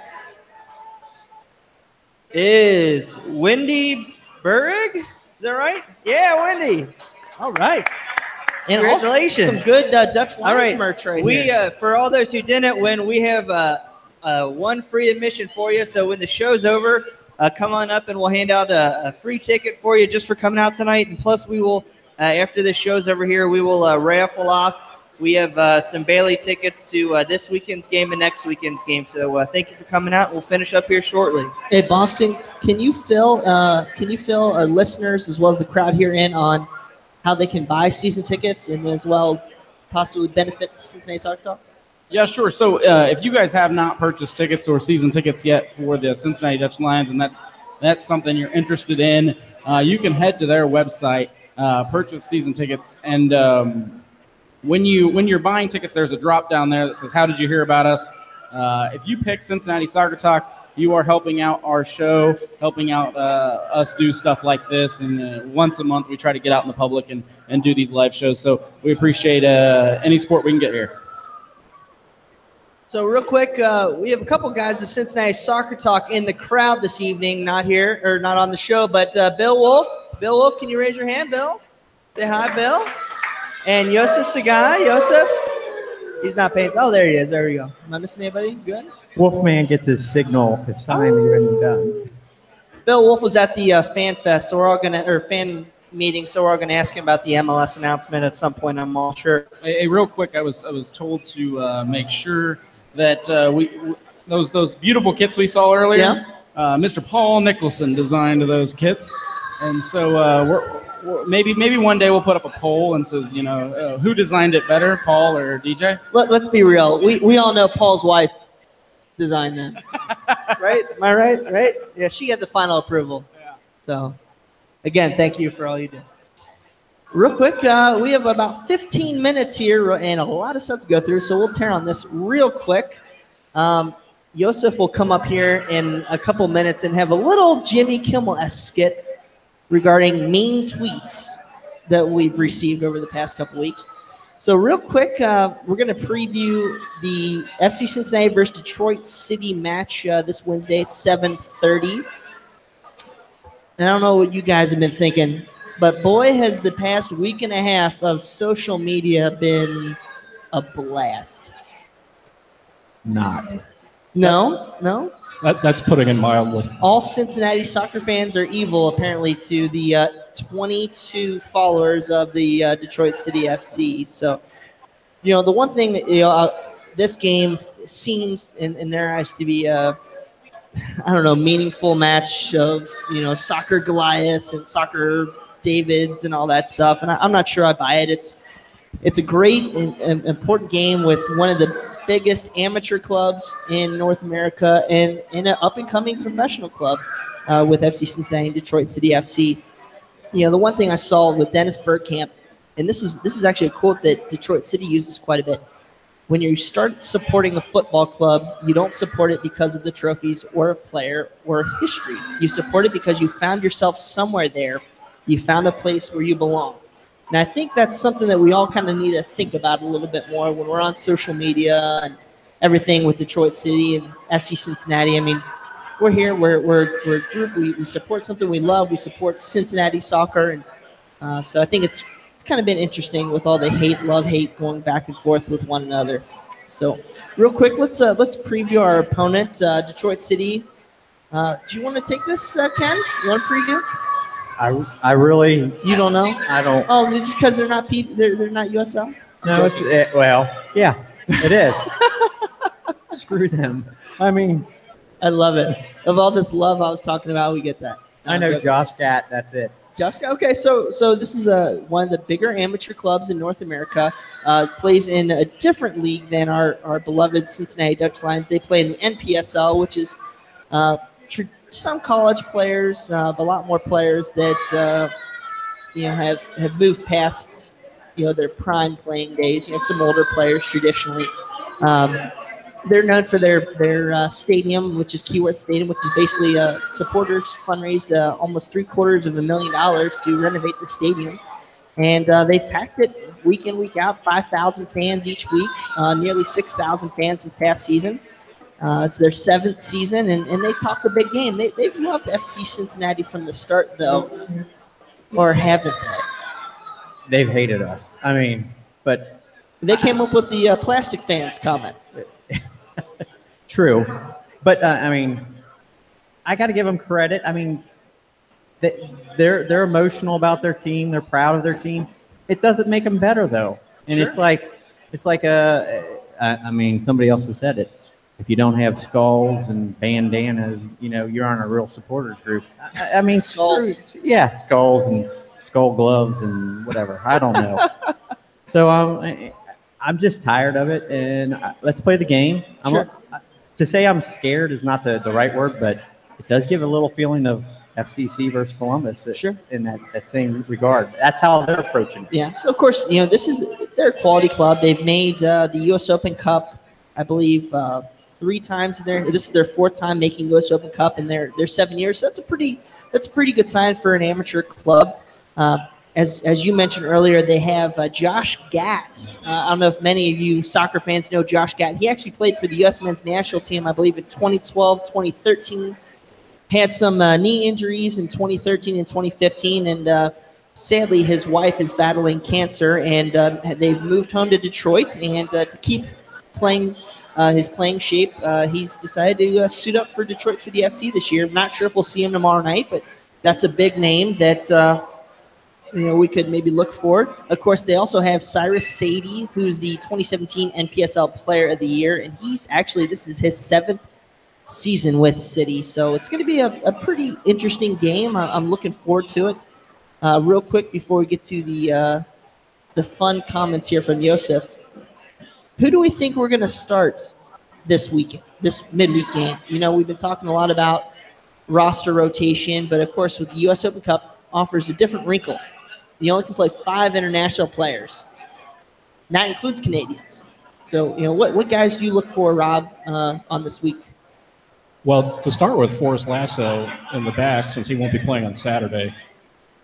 is Wendy Burrig. Is that right? Yeah, Wendy. All right. And congratulations. Some good Dutch Lions merch right here. For all those who didn't win, we have one free admission for you. So when the show's over, come on up and we'll hand out a free ticket for you just for coming out tonight. And plus we will, after this show's over here, we will raffle off. We have some Bailey tickets to this weekend's game and next weekend's game. So thank you for coming out. We'll finish up here shortly. Hey, Boston, can you fill our listeners as well as the crowd here in on how they can buy season tickets and as well possibly benefit Cincinnati Soccer Talk? Yeah, sure. So if you guys have not purchased tickets or season tickets yet for the Cincinnati Dutch Lions, and that's something you're interested in, you can head to their website, purchase season tickets, and when you're buying tickets, there's a drop down there that says, "How did you hear about us?" If you pick Cincinnati Soccer Talk, you are helping out our show, helping out us do stuff like this. And once a month, we try to get out in the public and do these live shows. So we appreciate any support we can get here. So real quick, we have a couple guys of Cincinnati Soccer Talk in the crowd this evening, not here or not on the show, but Bill Wolf. Bill Wolf, can you raise your hand, Bill? Say hi, Bill. And Yosef Sagai. Yosef? He's not paying. Oh, there he is. There we go. Am I missing anybody? Good? Wolfman gets his signal, his sign even done. Bill Wolf was at the Fan Fest, so we're all gonna, or fan meeting, so we're all gonna ask him about the MLS announcement at some point. I'm all sure. Hey, real quick, I was told to make sure that those beautiful kits we saw earlier. Yeah. Mr. Paul Nicholson designed those kits, and so we're maybe one day we'll put up a poll and says, who designed it better, Paul or DJ? Let's be real. We all know Paul's wife designed them, right? Am I right? Right? Yeah, she had the final approval. Yeah. So, again, thank you for all you do. Real quick, we have about 15 minutes here and a lot of stuff to go through, so we'll tear on this real quick. Yosef will come up here in a couple minutes and have a little Jimmy Kimmel-esque skit regarding mean tweets that we've received over the past couple weeks. So real quick, we're going to preview the FC Cincinnati versus Detroit City match this Wednesday at 7:30. And I don't know what you guys have been thinking, but boy, has the past week and a half of social media been a blast. Not. No? That's putting it mildly. All Cincinnati soccer fans are evil, apparently, to the 22 followers of the Detroit City FC. So, the one thing that, this game seems, in their eyes, to be meaningful match of, soccer Goliaths and soccer Davids and all that stuff. And I'm not sure I buy it. It's a great and important game with one of the biggest amateur clubs in North America and in an up-and-coming professional club with FC Cincinnati and Detroit City FC. The one thing I saw with Dennis Bergkamp, and this is actually a quote that Detroit City uses quite a bit. When you start supporting a football club, you don't support it because of the trophies or a player or history. You support it because you found yourself somewhere there. You found a place where you belong. And I think that's something that we all kind of need to think about a little bit more when we're on social media and everything with Detroit City and FC Cincinnati. I mean, we're here, we're a group, we support something we love, we support Cincinnati soccer. And so I think it's kind of been interesting with all the love-hate going back and forth with one another. So real quick, let's preview our opponent, Detroit City. Do you want to take this, Ken? You want to preview? I really. You don't know? I don't. Oh, it's just because they're not they're not USL? No, yeah, it is. Screw them. I mean, I love it. Of all this love I was talking about, we get that. I know Josh Gatt. That's it. Josh Gatt. Okay, so this is one of the bigger amateur clubs in North America. Plays in a different league than our beloved Cincinnati Dutch Lions. They play in the NPSL, which is some college players, but a lot more players that have moved past their prime playing days. Some older players traditionally. They're known for their stadium, which is Keyworth Stadium, which is basically supporters fundraised almost $750,000 to renovate the stadium, and they've packed it week in, week out. 5,000 fans each week, nearly 6,000 fans this past season. It's their 7th season, and they talk a big game. They've loved FC Cincinnati from the start, though, or haven't they? They've hated us. I mean, but they came up with the plastic fans comment. True, but I mean, I got to give them credit. I mean, they're emotional about their team. They're proud of their team. It doesn't make them better, though. And Sure. it's like I mean, somebody else has said it. If you don't have skulls and bandanas, you're on a real supporters group. I mean, Skulls. Yeah, skulls and skull gloves and whatever. I don't know. So I'm just tired of it, and let's play the game. Sure. To say I'm scared is not the right word, but it does give a little feeling of FCC versus Columbus. Sure. In that same regard. That's how they're approaching it. Yeah. So of course, they're a quality club. They've made the U.S. Open Cup I believe, 3 times in there. This is their 4th time making US Open Cup in their 7 years. So that's a pretty good sign for an amateur club. As you mentioned earlier, they have Josh Gatt. I don't know if many of you soccer fans know Josh Gatt. He actually played for the U.S. men's national team, I believe, in 2012, 2013. Had some knee injuries in 2013 and 2015, and sadly, his wife is battling cancer, and they've moved home to Detroit. And to keep playing his playing shape, he's decided to suit up for Detroit City FC this year. Not sure if we'll see him tomorrow night, but that's a big name that we could maybe look for. Of course, they also have Cyrus Sadie, who's the 2017 NPSL Player of the Year, and this is his 7th season with City. So it's going to be a pretty interesting game. I'm looking forward to it. Real quick before we get to the fun comments here from Yosef, who do we think we're going to start this midweek game? We've been talking a lot about roster rotation, but of course with the U.S. Open Cup offers a different wrinkle. You only can play 5 international players. And that includes Canadians. So, what guys do you look for, Rob, on this week? Well, to start with, Forrest Lasso in the back, since he won't be playing on Saturday.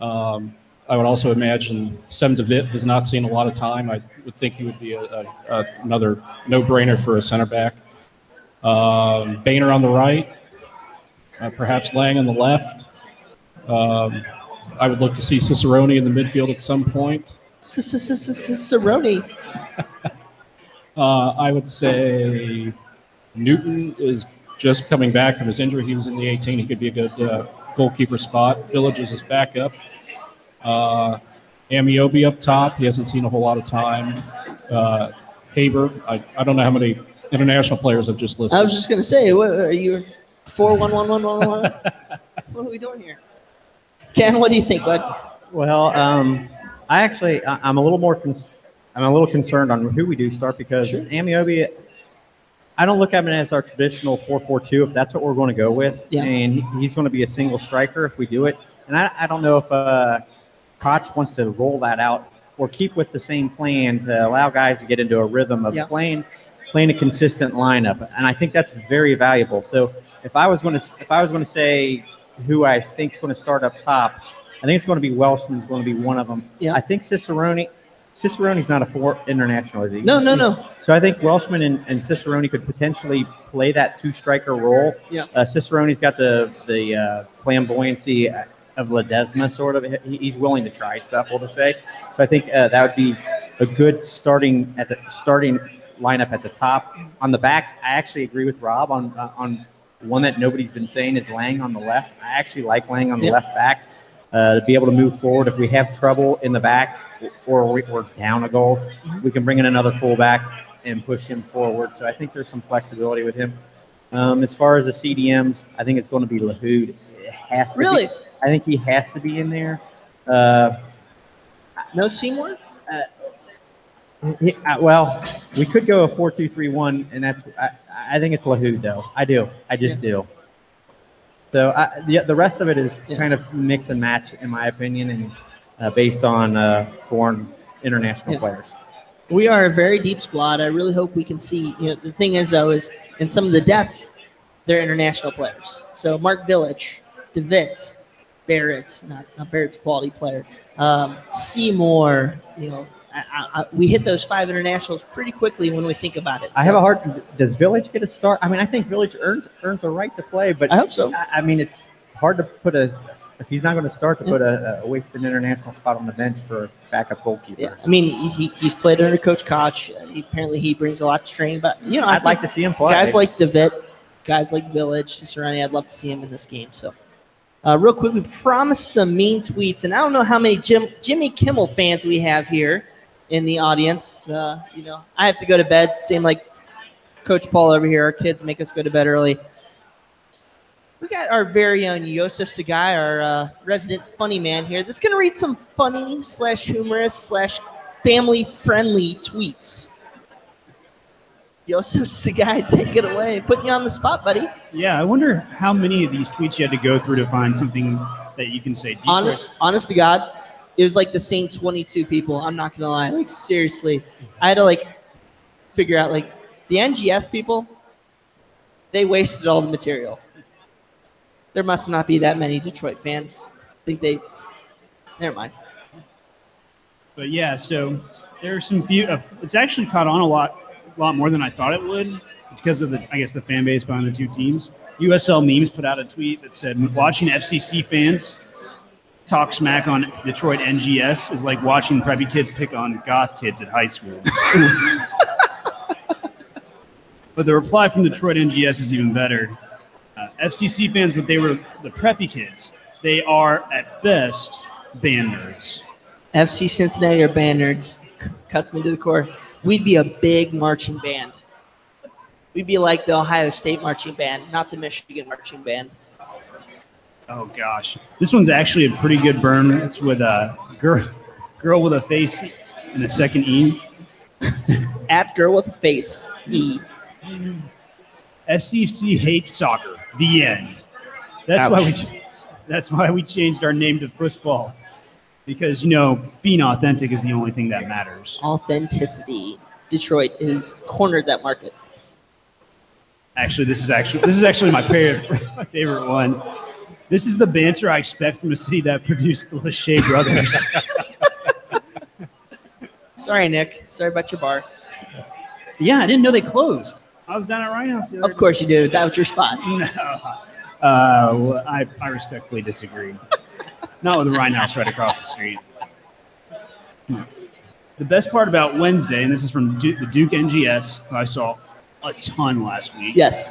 I would also imagine Sem DeVitt has not seen a lot of time. I would think he would be another no-brainer for a center back. Boehner on the right, perhaps Lang on the left. I would look to see Cicerone in the midfield at some point. Cicerone. I would say Newton is just coming back from his injury. He was in the 18. He could be a good goalkeeper spot. Village is his backup. Amiobi up top. He hasn't seen a whole lot of time. Haber. I don't know how many international players I've just listed. I was just going to say, what are you 4-1-1-1-1-1? What are we doing here? Ken, what do you think, bud? Well, I'm a little concerned on who we do start because Amiobi, I don't look at him as our traditional 4-4-2 if that's what we're going to go with. Yeah. And he's going to be a single striker if we do it. And I don't know if Koch wants to roll that out or keep with the same plan to allow guys to get into a rhythm of playing a consistent lineup. And I think that's very valuable. So if I was going to say who I think is going to start up top, I think it's going to be Welshman's going to be one of them. Yeah. I think Cicerone's not a international, is he? No. So I think Welshman and Cicerone could potentially play that 2-striker role. Yeah. Cicerone's got the flamboyancy of Ledesma, sort of. He's willing to try stuff, we'll just say. So I think that would be a good starting lineup at the top. On the back, I actually agree with Rob on one that nobody's been saying is Lang on the left. I actually like Lang on the left back to be able to move forward. If we have trouble in the back or we're down a goal, we can bring in another fullback and push him forward. So I think there's some flexibility with him. As far as the CDMs, I think it's going to be Lahoud. It has to really? I think he has to be in there. No Seymour? Well, we could go a 4-2-3-1, and I think it's Lahoud, though. I do. I just do. So the rest of it is kind of mix and match, in my opinion, and based on foreign international players. We are a very deep squad. I really hope we can see. The thing is, though, is in some of the depth, they're international players. So Mark Village, DeVitt, Barrett, not Barrett's a quality player. Seymour, we hit those 5 internationals pretty quickly when we think about it. So. Does Village get a start? I mean, I think Village earns a right to play, but I hope so. I mean, it's hard to put if he's not going to start, to put a wasted international spot on the bench for a backup goalkeeper. Yeah. I mean, he's played under Coach Koch. Apparently, he brings a lot to training. But I'd like to see him play. Guys like DeVitt, guys like Village, Cicerone, I'd love to see him in this game. So. Real quick, we promised some mean tweets, and I don't know how many Jimmy Kimmel fans we have here in the audience. I have to go to bed, same like Coach Paul over here. Our kids make us go to bed early. We got our very own Yosef Sagai, our resident funny man here, that's going to read some funny / humorous / family-friendly tweets. Yosef Sagai, take it away. Putting you on the spot, buddy. Yeah, I wonder how many of these tweets you had to go through to find something that you can say. Honest to God, it was like the same 22 people. I'm not going to lie. Like, seriously. I had to, figure out, The NGS people, they wasted all the material. There must not be that many Detroit fans. I think they. Never mind. But yeah, so there are some few. It's actually caught on a lot more than I thought it would because of the fan base behind the two teams. USL Memes put out a tweet that said, "Watching FCC fans talk smack on Detroit NGS is like watching preppy kids pick on goth kids at high school." But the reply from Detroit NGS is even better. FCC fans, but they were the preppy kids. They are, at best, band nerds. FC Cincinnati are band nerds. Cuts me to the core. We'd be a big marching band. We'd be like the Ohio State marching band, not the Michigan marching band. Oh, gosh. This one's actually a pretty good burn. It's with a girl with a face and a second E. At girl with a face, E. FCC hates soccer. The end. That's why we changed our name to football. Because, being authentic is the only thing that matters. Authenticity. Detroit has cornered that market. Actually, this is actually my favorite one. This is the banter I expect from a city that produced the Lachey brothers. Sorry, Nick. Sorry about your bar. Yeah, I didn't know they closed. I was down at Rhinehouse the other day. Of course you do. That was your spot. No. I respectfully disagree. Not with the Rhinehouse right across the street. The best part about Wednesday, and this is from the Duke NGS, who I saw a ton last week. Yes.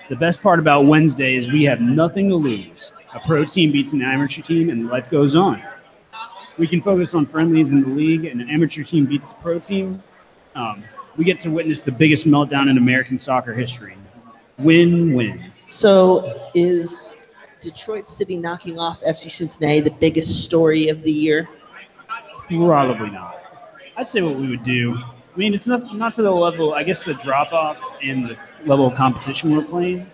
The best part about Wednesday is we have nothing to lose. A pro team beats an amateur team, and life goes on. We can focus on friendlies in the league, and an amateur team beats the pro team. We get to witness the biggest meltdown in American soccer history. Win-win. So is Detroit City knocking off FC Cincinnati the biggest story of the year? Probably not. I'd say what we would do. I mean, it's not to the level, I guess the drop-off and the level of competition we're playing.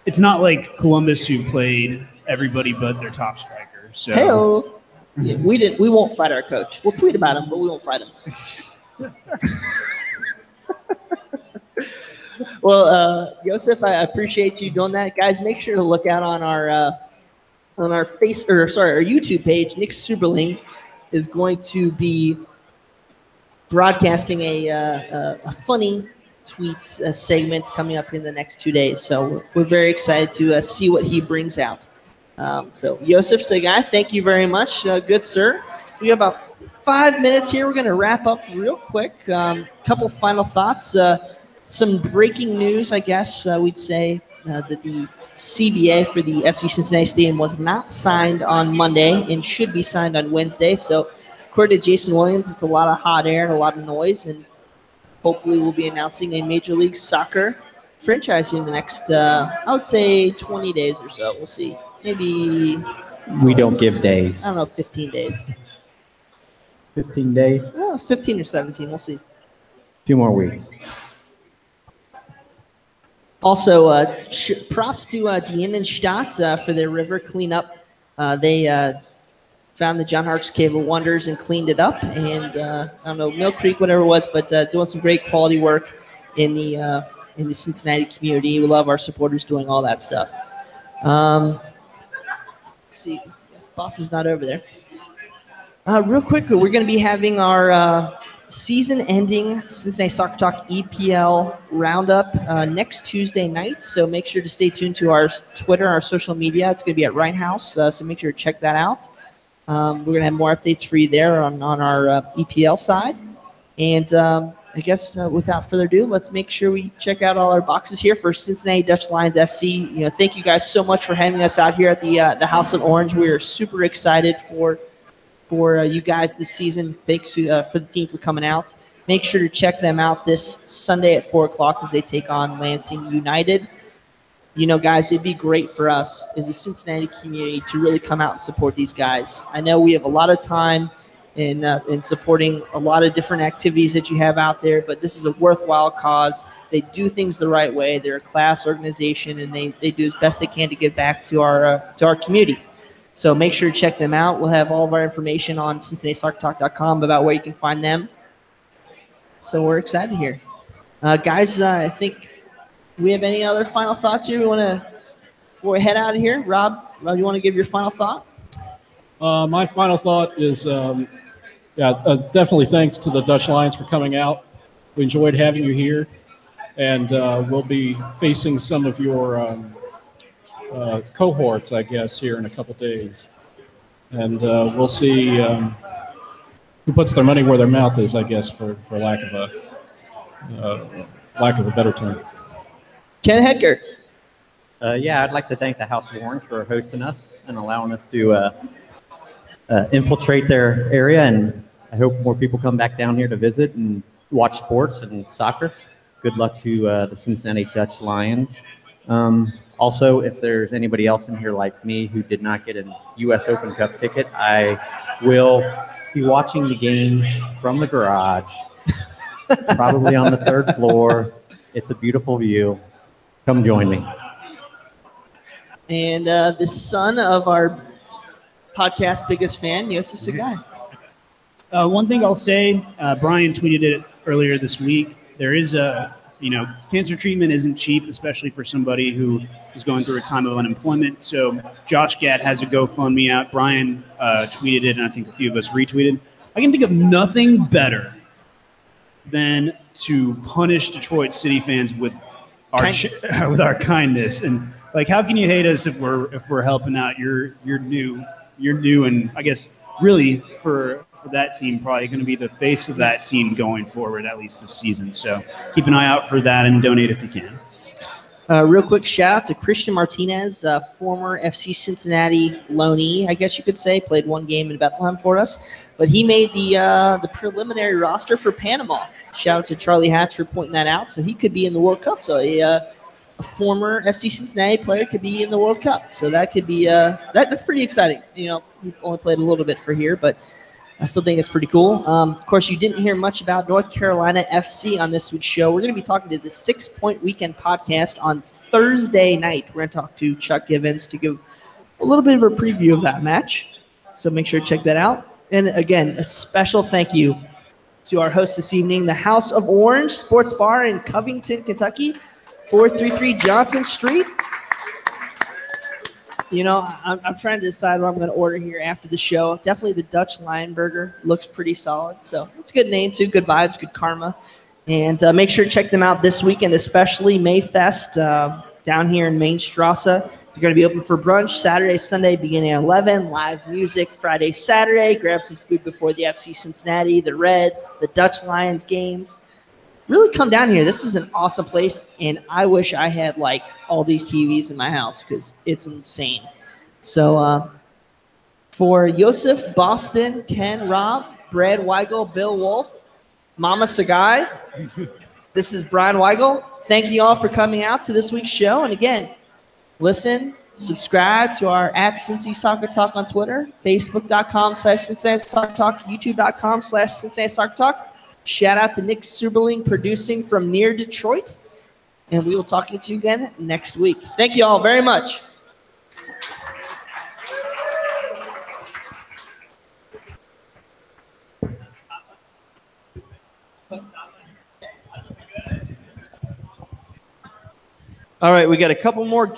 It's not like Columbus, who played everybody but their top striker. So hey, we won't fight our coach. We'll tweet about him, but we won't fight him. Well, Yosef, I appreciate you doing that. Guys, make sure to look out on our YouTube page. Nick Suberling is going to be broadcasting a funny tweets segment coming up in the next 2 days. So we're very excited to see what he brings out. So Yosef Segai, thank you very much. Good sir. We have about 5 minutes here. We're going to wrap up real quick. Couple final thoughts. Some breaking news, I guess we'd say, that the CBA for the FC Cincinnati Stadium was not signed on Monday and should be signed on Wednesday. So according to Jason Williams, it's a lot of hot air and a lot of noise, and hopefully we'll be announcing a Major League Soccer franchise here in the next, I would say, 20 days or so. We'll see. Maybe. We don't give days. I don't know, 15 days. 15 days? 15 or 17. We'll see. 2 more weeks. Also, props to Dean and Stott for their river cleanup. They found the John Hark's Cave of Wonders and cleaned it up. And I don't know, Mill Creek, whatever it was, but doing some great quality work in the Cincinnati community. We love our supporters doing all that stuff. Let's see, yes, Boston's not over there. Real quick, we're going to be having our season-ending Cincinnati Soccer Talk EPL roundup next Tuesday night. So make sure to stay tuned to our Twitter, our social media. It's going to be at Rhinehouse, so make sure to check that out. We're going to have more updates for you there on our EPL side. And I guess without further ado, let's make sure we check out all our boxes here for Cincinnati Dutch Lions FC. Thank you guys so much for having us out here at the House of Orange. We are super excited for you guys this season. Thanks for the team for coming out. Make sure to check them out this Sunday at 4 o'clock as they take on Lansing United. Guys, it'd be great for us as a Cincinnati community to really come out and support these guys. I know we have a lot of time in supporting a lot of different activities that you have out there, but this is a worthwhile cause. They do things the right way. They're a class organization, and they do as best they can to give back to our community. So make sure to check them out. We'll have all of our information on CincinnatiSoccerTalk.com about where you can find them. So we're excited here. Guys, I think we have any other final thoughts here? Before we head out of here, Rob, you want to give your final thought? My final thought is, definitely thanks to the Dutch Lions for coming out. We enjoyed having you here, and we'll be facing some of your cohorts, I guess, here in a couple days. And we'll see who puts their money where their mouth is, I guess, for lack of a better term. Ken Hedger. I'd like to thank the House of Orange for hosting us and allowing us to infiltrate their area, and I hope more people come back down here to visit and watch sports and soccer. Good luck to the Cincinnati Dutch Lions. Also, if there's anybody else in here like me who did not get a U.S. Open Cup ticket, I will be watching the game from the garage, probably on the 3rd floor. It's a beautiful view. Come join me. And the son of our podcast biggest fan, Yosef Sagai. One thing I'll say, Brian tweeted it earlier this week. There is cancer treatment isn't cheap, especially for somebody who is going through a time of unemployment. So Josh Gatt has a GoFundMe out. Brian tweeted it, and I think a few of us retweeted. I can think of nothing better than to punish Detroit City fans with our kindness. And like, how can you hate us if we're helping out? You're new, and I guess really for that team, probably going to be the face of that team going forward, at least this season. So keep an eye out for that and donate if you can. Real quick shout out to Christian Martinez, former FC Cincinnati loanee, I guess you could say, played one game in Bethlehem for us, but he made the preliminary roster for Panama. Shout out to Charlie Hatch for pointing that out. So he could be in the World Cup. So a former FC Cincinnati player could be in the World Cup. So that could be that's pretty exciting. He only played a little bit for here, but I still think it's pretty cool. Of course, you didn't hear much about North Carolina FC on this week's show. We're going to be talking to the 6 Point Weekend podcast on Thursday night. We're going to talk to Chuck Givens to give a little bit of a preview of that match. So make sure to check that out. And again, a special thank you to our host this evening, the House of Orange Sports Bar in Covington, Kentucky, 433 Johnson Street. I'm trying to decide what I'm going to order here after the show. Definitely the Dutch Lion Burger looks pretty solid. So it's a good name, too. Good vibes, good karma. And make sure to check them out this weekend, especially Mayfest down here in Main Strasse. They're going to be open for brunch Saturday, Sunday, beginning at 11. Live music Friday, Saturday. Grab some food before the FC Cincinnati, the Reds, the Dutch Lions games. Really come down here. This is an awesome place, and I wish I had all these TVs in my house because it's insane. So for Yosef, Boston, Ken, Rob, Brad Weigel, Bill Wolf, Mama Sagai, this is Brian Weigel. Thank you all for coming out to this week's show. And again, listen, subscribe to our @Cincy Soccer Talk on Twitter, Facebook.com/Cincinnati Soccer Talk, YouTube.com/Cincinnati Soccer Talk. Shout out to Nick Suberling producing from near Detroit. And we will talk to you again next week. Thank you all very much. All right, we got a couple more